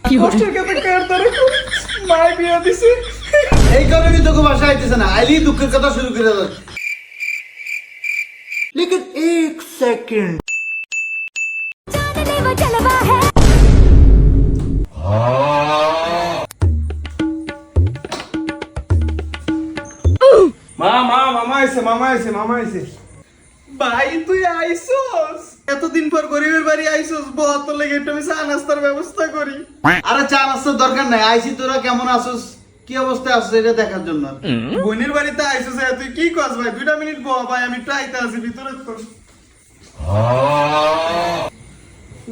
কষ্টের কথা কার দ্বারা মায় বিয়া দিছে এই কারণে তোকে বাসা আইতেছে না, আইলি দুঃখের কথা শুরু করে দাও। लेकिन एक सेकंड মামা আইছে ভাই তুই আইছস এতদিন পর গরিবের বাড়ি আইছস বহুত লেগে একটু চা নাস্তার ব্যবস্থা করি। আরে চা নাস্তার দরকার নাই, আইছি তোরা কেমন আছিস, কি অবস্থায় আছিস এটা দেখার জন্য। বোনের বাড়িতে আইছস তুই কি কস ভাই 2টা মিনিট বল ভাই আমি একটু আইতে আছি ভিতরে তো।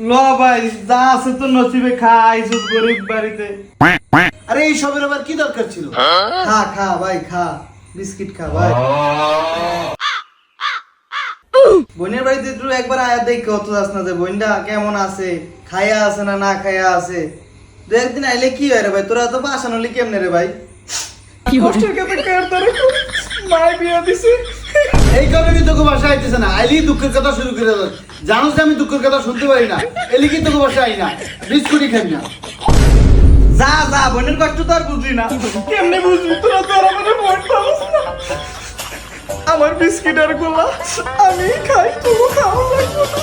ল ভাই যা আছে তো নসিবে খা, আইছস গরিব বাড়িতে। আরে এই সবের আবার কি দরকার ছিল? খা খা ভাই খা, বিস্কিট খা ভাই। বোনের বাড়িতে একটু একবার আয়া দেখ কত যাস না যে বোনটা কেমন আছে, খাইয়া আছে না না খাইয়া আছে। দু একদিন আইলে কি হয় রে ভাই, তোরা তো বাসা নলি কেমনে রে ভাই? কষ্টের কথা কার দ্বারা মায় বিয়া দিছে এই কারণে তোকে বাসা আইতেছে না, আইলি দুঃখের কথা শুরু করে দাও। জানোস যে আমি দুঃখের কথা শুনতে পারি না, এলি কি তোকে বাসা আই না, বিস্কুটই খাই না। যা যা বোনের কষ্ট তো আর বুঝলি না, কেমনে বুঝবি তোরা তো আর আমাদের মন পাবস না। আমার বিস্কিট আর গোলা আমি খাই, তুই খাওয়া লাগবে না।